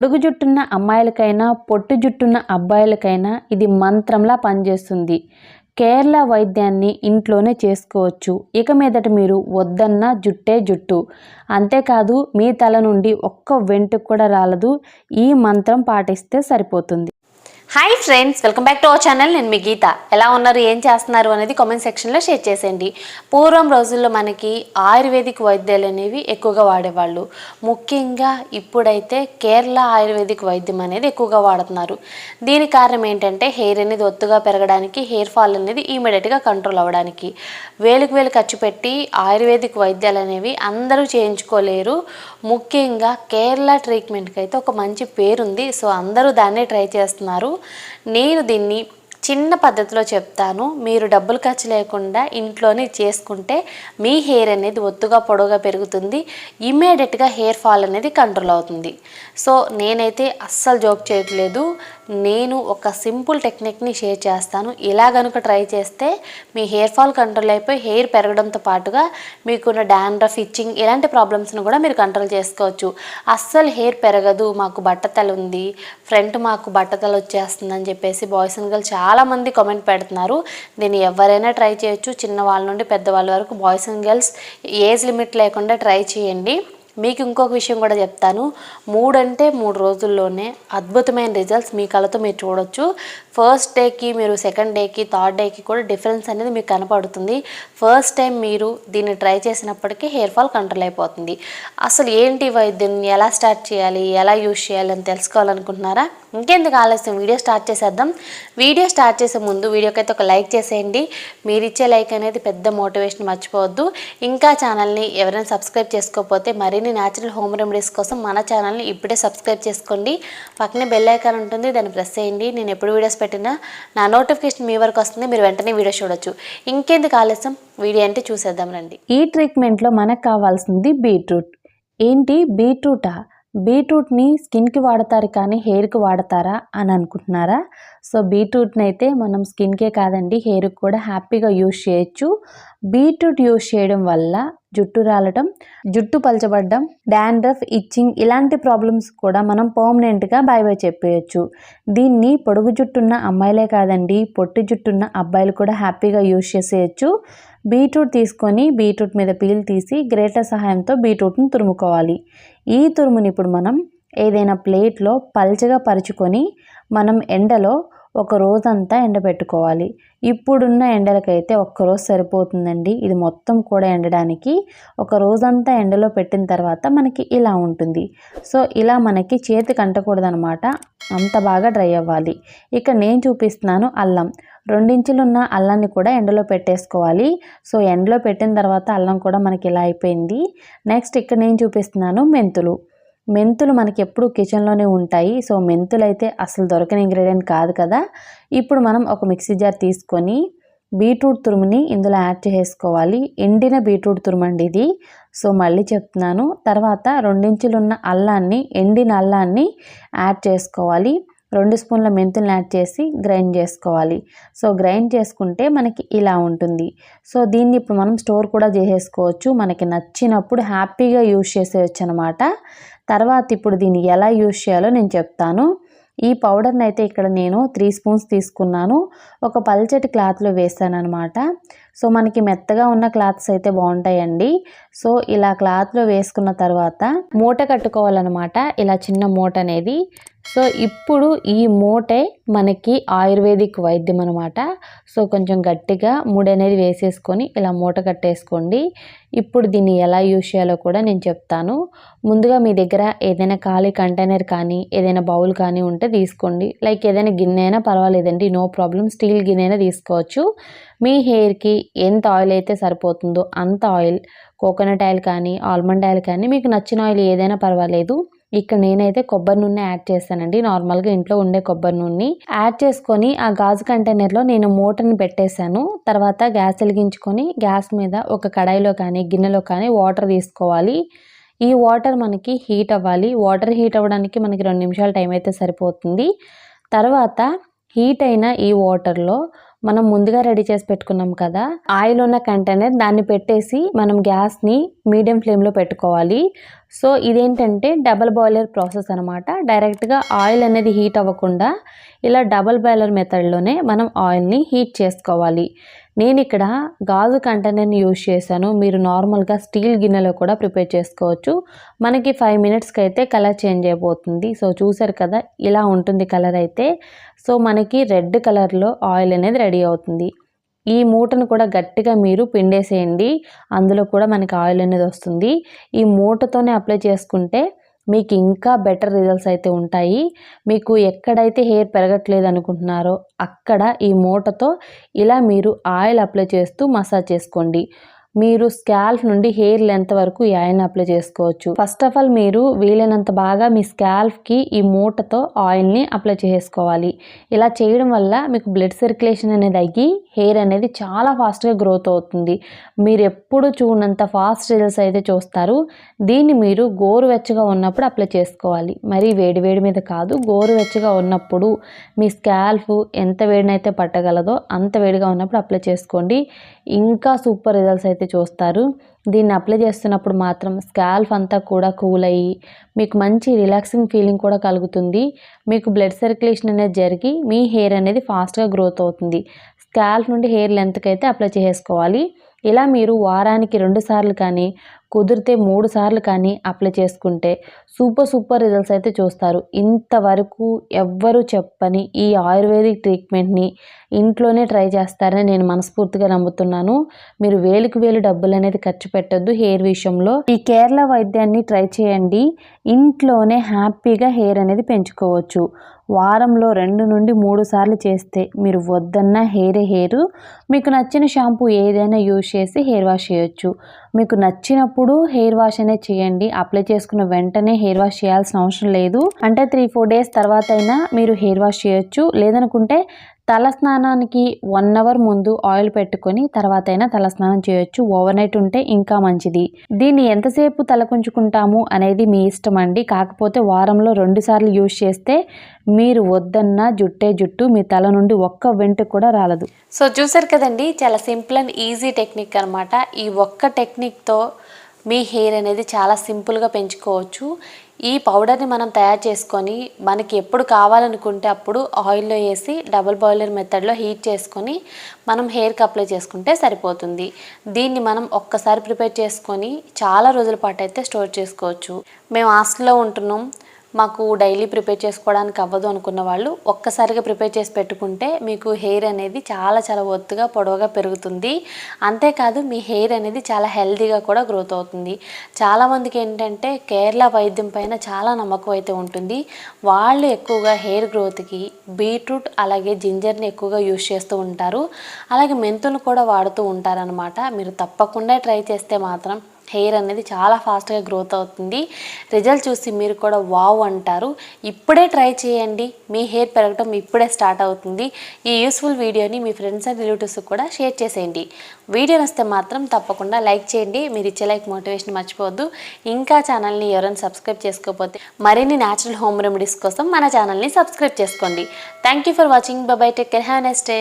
పొడుగు జుట్టున్న అమ్మాయిలకైనా పొట్టు జుట్టున్న అబ్బాయిలకైనా ఇది మంత్రంలా పనిచేస్తుంది. కేరళ వైద్యాన్ని ఇంట్లోనే చేసుకోవచ్చు. ఇక మీదట మీరు వద్దన్న జుట్టే జుట్టు. అంతేకాదు మీ తల నుండి ఒక్క వెంట్రుక కూడా రాలదు. ఈ మంత్రం పాటిస్తే సరిపోతుంది. Hi friends, welcome back to our channel. నేను మీ గీత. ఎలా ఉన్నారు, ఏం చేస్తున్నారు అనేది కామెంట్ సెక్షన్లో షేర్ చేసేయండి. పూర్వం రోజుల్లో మనకి ఆయుర్వేదిక్ వైద్యాలు అనేవి ఎక్కువగా వాడేవాళ్ళు. ముఖ్యంగా ఇప్పుడైతే కేరళ ఆయుర్వేదిక్ వైద్యం అనేది ఎక్కువగా వాడుతున్నారు. దీనికి కారణం ఏంటంటే హెయిర్ అనేది ఒత్తుగా పెరగడానికి, హెయిర్ ఫాల్ అనేది ఇమీడియట్గా కంట్రోల్ అవ్వడానికి. వేలకు వేలు ఖర్చు పెట్టి ఆయుర్వేదిక్ వైద్యాలు అనేవి అందరూ చేయించుకోలేరు. ముఖ్యంగా కేరళ ట్రీట్మెంట్కి అయితే ఒక మంచి పేరుంది. సో అందరూ దాన్నే ట్రై చేస్తున్నారు. నేను దీన్ని చిన్న పద్ధతిలో చెప్తాను. మీరు డబ్బులు ఖర్చు లేకుండా ఇంట్లోనే చేసుకుంటే మీ హెయిర్ అనేది ఒత్తుగా పొడవుగా పెరుగుతుంది. ఇమ్మీడియట్గా హెయిర్ ఫాల్ అనేది కంట్రోల్ అవుతుంది. సో నేనైతే అస్సలు జోక్ చేయట్లేదు. నేను ఒక సింపుల్ టెక్నిక్ని షేర్ చేస్తాను. ఇలా కనుక ట్రై చేస్తే మీ హెయిర్ ఫాల్ కంట్రోల్ అయిపోయి హెయిర్ పెరగడంతో పాటుగా మీకున్న డాండ్రఫ్, ఇచ్చింగ్ ఇలాంటి ప్రాబ్లమ్స్ని కూడా మీరు కంట్రోల్ చేసుకోవచ్చు. అస్సలు హెయిర్ పెరగదు, మాకు బట్టతల ఉంది, ఫ్రంట్ మాకు బట్టతల వచ్చేస్తుందని చెప్పేసి బాయ్స్ అండ్ గర్ల్స్ చాలామంది కామెంట్ పెడుతున్నారు. దీన్ని ఎవరైనా ట్రై చేయొచ్చు. చిన్నవాళ్ళ నుండి పెద్దవాళ్ళ వరకు boys and girls age limit లేకుండా ట్రై చేయండి. మీకు ఇంకొక విషయం కూడా చెప్తాను. 3 అంటే 3 రోజుల్లోనే అద్భుతమైన రిజల్ట్స్ మీ కళ్ళతో మీరు చూడొచ్చు. ఫస్ట్ డేకి మీరు సెకండ్ డేకి థర్డ్ డేకి కూడా డిఫరెన్స్ అనేది మీకు కనపడుతుంది. ఫస్ట్ టైం మీరు దీన్ని ట్రై చేసినప్పటికీ హెయిర్ ఫాల్ కంట్రోల్ అయిపోతుంది. అసలు ఏంటి వైద్యం, ఎలా స్టార్ట్ చేయాలి, ఎలా యూజ్ చేయాలి అని తెలుసుకోవాలనుకుంటున్నారా? ఇంకెందుకు ఆలస్యం, వీడియో స్టార్ట్ చేసేద్దాం. వీడియో స్టార్ట్ చేసే ముందు వీడియోకి అయితే ఒక లైక్ చేసేయండి. మీరు ఇచ్చే లైక్ అనేది పెద్ద మోటివేషన్, మర్చిపోవద్దు. ఇంకా ఛానల్ని ఎవరైనా సబ్స్క్రైబ్ చేసుకోకపోతే మరిన్ని న్యాచురల్ హోమ్ రెమెడీస్ కోసం మన ఛానల్ని ఇప్పుడే సబ్స్క్రైబ్ చేసుకోండి. పక్కనే బెల్ ఐకాన్ ఉంటుంది, దాన్ని ప్రెస్ చేయండి. నేను ఎప్పుడు వీడియోస్ పెట్టినా నా నోటిఫికేషన్ మీ వరకు వస్తుంది. మీరు వెంటనే వీడియో చూడొచ్చు. ఇంకెందుకు ఆలస్యం, వీడియో అంటే చూసేద్దాం రండి. ఈ ట్రీట్మెంట్లో మనకు కావాల్సింది బీట్రూట్. ఏంటి బీట్రూటా? బీట్రూట్ని స్కిన్కి వాడతారు కానీ హెయిర్కి వాడతారా అని అనుకుంటున్నారా? సో బీట్రూట్ని అయితే మనం స్కిన్కే కాదండి, హెయిర్కి కూడా హ్యాపీగా యూజ్ చేయొచ్చు. బీట్రూట్ యూజ్ చేయడం వల్ల జుట్టు రాలటం, జుట్టు పలచబడ్డం, డాండ్రఫ్, ఇచ్చింగ్ ఇలాంటి ప్రాబ్లమ్స్ కూడా మనం పర్మనెంట్గా బై బై చెప్పేయచ్చు. దీన్ని పొడుగు జుట్టున్న అమ్మాయిలే కాదండి, పొట్టి జుట్టున్న అబ్బాయిలు కూడా హ్యాపీగా యూజ్ చేసేయచ్చు. బీట్రూట్ తీసుకొని బీట్రూట్ మీద పీల్ తీసి గ్రేటర్ సహాయంతో బీట్రూట్ని తురుముకోవాలి. ఈ తురుముని ఇప్పుడు మనం ఏదైనా ప్లేట్లో పల్చగా పరుచుకొని మనం ఎండలో ఒక రోజంతా ఎండబెట్టుకోవాలి. ఇప్పుడున్న ఎండలకైతే ఒక్కరోజు సరిపోతుందండి. ఇది మొత్తం కూడా ఎండడానికి ఒక రోజంతా ఎండలో పెట్టిన తర్వాత మనకి ఇలా ఉంటుంది. సో ఇలా మనకి చేతికి అంటకూడదనమాట, అంత బాగా డ్రై అవ్వాలి. ఇక నేను చూపిస్తున్నాను అల్లం. 2 ఇంచులున్న అల్లాన్ని కూడా ఎండలో పెట్టేసుకోవాలి. సో ఎండలో పెట్టిన తర్వాత అల్లం కూడా మనకి ఇలా అయిపోయింది. నెక్స్ట్ ఇక్కడ నేను చూపిస్తున్నాను మెంతులు. మెంతులు మనకి ఎప్పుడు కిచెన్లోనే ఉంటాయి. సో మెంతులు అయితే అసలు దొరకని ఇంగ్రీడియంట్ కాదు కదా. ఇప్పుడు మనం ఒక మిక్సీ జార్ తీసుకొని బీట్రూట్ తురుముని ఇందులో యాడ్ చేసుకోవాలి. ఎండిన బీట్రూట్ తురుమండి ఇది. సో మళ్ళీ చెప్తున్నాను. తర్వాత 2 ఇంచులున్న అల్లాన్ని, ఎండిన అల్లాన్ని యాడ్ చేసుకోవాలి. 2 స్పూన్ల మెంతులను యాడ్ చేసి గ్రైండ్ చేసుకోవాలి. సో గ్రైండ్ చేసుకుంటే మనకి ఇలా ఉంటుంది. సో దీన్ని ఇప్పుడు మనం స్టోర్ కూడా చేసేసుకోవచ్చు. మనకి నచ్చినప్పుడు హ్యాపీగా యూజ్ చేసేయచ్చు అనమాట. తర్వాత ఇప్పుడు దీన్ని ఎలా యూజ్ చేయాలో నేను చెప్తాను. ఈ పౌడర్ని అయితే ఇక్కడ నేను 3 స్పూన్స్ తీసుకున్నాను. ఒక పల్చటి క్లాత్లో వేసాను అనమాట. సో మనకి మెత్తగా ఉన్న క్లాత్స్ అయితే బాగుంటాయండి. సో ఇలా క్లాత్లో వేసుకున్న తర్వాత మూట కట్టుకోవాలన్నమాట, ఇలా చిన్న మూట అనేది. సో ఇప్పుడు ఈ మూటే మనకి ఆయుర్వేదిక్ వైద్యం అనమాట. సో కొంచెం గట్టిగా ముడి అనేది వేసేసుకొని ఇలా మూట కట్టేసుకోండి. ఇప్పుడు దీన్ని ఎలా యూజ్ చేయాలో కూడా నేను చెప్తాను. ముందుగా మీ దగ్గర ఏదైనా ఖాళీ కంటైనర్ కానీ ఏదైనా బౌల్ కానీ ఉంటే తీసుకోండి. లైక్ ఏదైనా గిన్నె అయినా పర్వాలేదండి, నో ప్రాబ్లం. స్టీల్ గిన్నె అయినా తీసుకోవచ్చు. మీ హెయిర్కి ఎంత ఆయిల్ అయితే సరిపోతుందో అంత ఆయిల్, కోకోనట్ ఆయిల్ కానీ ఆల్మండ్ ఆయిల్ కానీ మీకు నచ్చిన ఆయిల్ ఏదైనా పర్వాలేదు. ఇక్కడ నేనైతే కొబ్బరి నూనె యాడ్ చేస్తానండి. నార్మల్గా ఇంట్లో ఉండే కొబ్బరి నూనె యాడ్ చేసుకొని ఆ గాజు కంటైనర్లో నేను మూటని పెట్టేశాను. తర్వాత గ్యాస్ వెలిగించుకొని గ్యాస్ మీద ఒక కడాయిలో కానీ గిన్నెలో కానీ వాటర్ తీసుకోవాలి. ఈ వాటర్ మనకి హీట్ అవ్వాలి. వాటర్ హీట్ అవ్వడానికి మనకి 2 నిమిషాల టైం అయితే సరిపోతుంది. తర్వాత హీట్ అయిన ఈ వాటర్లో మనం ముందుగా రెడీ చేసి పెట్టుకున్నాం కదా ఆయిల్ ఉన్న కంటైనర్, దాన్ని పెట్టేసి మనం గ్యాస్ని మీడియం ఫ్లేమ్లో పెట్టుకోవాలి. సో ఇదేంటంటే డబల్ బాయిలర్ ప్రాసెస్ అనమాట. డైరెక్ట్గా ఆయిల్ అనేది హీట్ అవ్వకుండా ఇలా డబల్ బాయిలర్ మెథడ్లోనే మనం ఆయిల్ని హీట్ చేసుకోవాలి. నేను ఇక్కడ గాజు కంటైనర్ని యూజ్ చేశాను. మీరు నార్మల్గా స్టీల్ గిన్నెలో కూడా ప్రిపేర్ చేసుకోవచ్చు. మనకి 5 మినిట్స్కి అయితే కలర్ చేంజ్ అయిపోతుంది. సో చూసారు కదా, ఇలా ఉంటుంది కలర్ అయితే. సో మనకి రెడ్ కలర్లో ఆయిల్ అనేది రెడీ అవుతుంది. ఈ మూటను కూడా గట్టిగా మీరు పిండేసేయండి. అందులో కూడా మనకి ఆయిల్ అనేది వస్తుంది. ఈ మూటతోనే అప్లై చేసుకుంటే మీకు ఇంకా బెటర్ రిజల్ట్స్ అయితే ఉంటాయి. మీకు ఎక్కడైతే హెయిర్ పెరగట్లేదు అనుకుంటున్నారో అక్కడ ఈ మూటతో ఇలా మీరు ఆయిల్ అప్లై చేస్తూ మసాజ్ చేసుకోండి. మీరు స్కాల్ప్ నుండి హెయిర్ లెంత్ వరకు ఈ ఆయిల్ని అప్లై చేసుకోవచ్చు. ఫస్ట్ ఆఫ్ ఆల్ మీరు వీలైనంత బాగా మీ స్కాల్ప్కి ఈ మూటతో ఆయిల్ని అప్లై చేసుకోవాలి. ఇలా చేయడం వల్ల మీకు బ్లడ్ సర్క్యులేషన్ అనేది అయ్యి హెయిర్ అనేది చాలా ఫాస్ట్గా గ్రోత్ అవుతుంది. మీరు ఎప్పుడు చూడనంత ఫాస్ట్ రిజల్ట్స్ అయితే చూస్తారు. దీన్ని మీరు గోరువెచ్చగా ఉన్నప్పుడు అప్లై చేసుకోవాలి. మరి వేడి మీద కాదు, గోరువెచ్చగా ఉన్నప్పుడు మీ స్కాల్ప్ ఎంత వేడినైతే పట్టగలదో అంత వేడిగా ఉన్నప్పుడు అప్లై చేసుకోండి. ఇంకా సూపర్ రిజల్ట్స్ అయితే చూస్తారు. దీన్ని అప్లై చేస్తున్నప్పుడు మాత్రం స్కాల్ప్ అంతా కూడా కూల్ అయ్యి మీకు మంచి రిలాక్సింగ్ ఫీలింగ్ కూడా కలుగుతుంది. మీకు బ్లడ్ సర్క్యులేషన్ అనేది జరిగి మీ హెయిర్ అనేది ఫాస్ట్గా గ్రోత్ అవుతుంది. స్కాల్ప్ నుండి హెయిర్ లెంత్కి అయితే అప్లై చేసుకోవాలి. ఇలా మీరు వారానికి 2 సార్లు కానీ కుదిరితే 3 సార్లు కానీ అప్లై చేసుకుంటే సూపర్ రిజల్ట్స్ అయితే చూస్తారు. ఇంతవరకు ఎవ్వరూ చెప్పని ఈ ఆయుర్వేదిక్ ట్రీట్మెంట్ని ఇంట్లోనే ట్రై చేస్తారని నేను మనస్ఫూర్తిగా నమ్ముతున్నాను. మీరు వేలకు వేలు డబ్బులు అనేది ఖర్చు పెట్టొద్దు హెయిర్ విషయంలో. ఈ కేరళ వైద్యాన్ని ట్రై చేయండి. ఇంట్లోనే హ్యాపీగా హెయిర్ అనేది పెంచుకోవచ్చు. వారంలో 2 నుండి 3 సార్లు చేస్తే మీరు వద్దన్న హెయిర్ మీకు నచ్చిన షాంపూ ఏదైనా యూజ్ చేసి హెయిర్ వాష్ చేయొచ్చు. మీకు నచ్చినప్పుడు హెయిర్ వాష్ అనేది చేయండి. అప్లై చేసుకున్న వెంటనే హెయిర్ వాష్ చేయాల్సిన అవసరం లేదు. అంటే 3-4 డేస్ తర్వాత అయినా మీరు హెయిర్ వాష్ చేయొచ్చు. లేదనుకుంటే తల స్నానానికి 1 అవర్ ముందు ఆయిల్ పెట్టుకొని తర్వాత అయినా తల స్నానం చేయొచ్చు. ఓవర్ నైట్ ఉంటే ఇంకా మంచిది. దీన్ని ఎంతసేపు తలకుంచుకుంటాము అనేది మీ ఇష్టం అండి. కాకపోతే వారంలో 2 సార్లు యూజ్ చేస్తే మీరు వద్దన్న జుట్టు మీ తల నుండి ఒక్క వెంట్రుక కూడా రాలదు. సో చూసారు కదండి, చాలా సింపుల్ అండ్ ఈజీ టెక్నిక్ అనమాట. ఈ ఒక్క టెక్నిక్తో మీ హెయిర్ అనేది చాలా సింపుల్గా పెంచుకోవచ్చు. ఈ పౌడర్ని మనం తయారు చేసుకొని మనకి ఎప్పుడు కావాలనుకుంటే అప్పుడు ఆయిల్లో వేసి డబుల్ బాయిలర్ మెథడ్లో హీట్ చేసుకొని మనం హెయిర్కి అప్లై చేసుకుంటే సరిపోతుంది. దీన్ని మనం ఒక్కసారి ప్రిపేర్ చేసుకొని చాలా రోజుల పాటు అయితే స్టోర్ చేసుకోవచ్చు. మేము హాస్టల్లో ఉంటున్నాం, మాకు డైలీ ప్రిపేర్ చేసుకోవడానికి అవ్వదు అనుకున్న వాళ్ళు ఒక్కసారిగా ప్రిపేర్ చేసి పెట్టుకుంటే మీకు హెయిర్ అనేది చాలా ఒత్తుగా పొడవుగా పెరుగుతుంది. అంతేకాదు మీ హెయిర్ అనేది చాలా హెల్తీగా కూడా గ్రోత్ అవుతుంది. చాలామందికి ఏంటంటే కేరళ వైద్యం పైన చాలా నమ్మకం అయితే ఉంటుంది. వాళ్ళు ఎక్కువగా హెయిర్ గ్రోత్కి బీట్రూట్ అలాగే జింజర్ని ఎక్కువగా యూజ్ చేస్తూ ఉంటారు. అలాగే మెంతులు కూడా వాడుతూ ఉంటారనమాట. మీరు తప్పకుండా ట్రై చేస్తే మాత్రం హెయిర్ అనేది చాలా ఫాస్ట్గా గ్రోత్ అవుతుంది. రిజల్ట్ చూసి మీరు కూడా వావ్ అంటారు. ఇప్పుడే ట్రై చేయండి, మీ హెయిర్ పెరగడం ఇప్పుడే స్టార్ట్ అవుతుంది. ఈ యూస్ఫుల్ వీడియోని మీ ఫ్రెండ్స్ అండ్ రిలేటివ్స్కి కూడా షేర్ చేసేయండి. వీడియో నచ్చితే మాత్రం తప్పకుండా లైక్ చేయండి. మీరు ఇచ్చే లైక్ మోటివేషన్ మర్చిపోవద్దు. ఇంకా ఛానల్ని ఎవరైనా సబ్స్క్రైబ్ చేసుకోకపోతే మరిన్ని న్యాచురల్ హోమ్ రెమెడీస్ కోసం మన ఛానల్ని సబ్స్క్రైబ్ చేసుకోండి. Thank you for watching. By by, take care, have a nice day.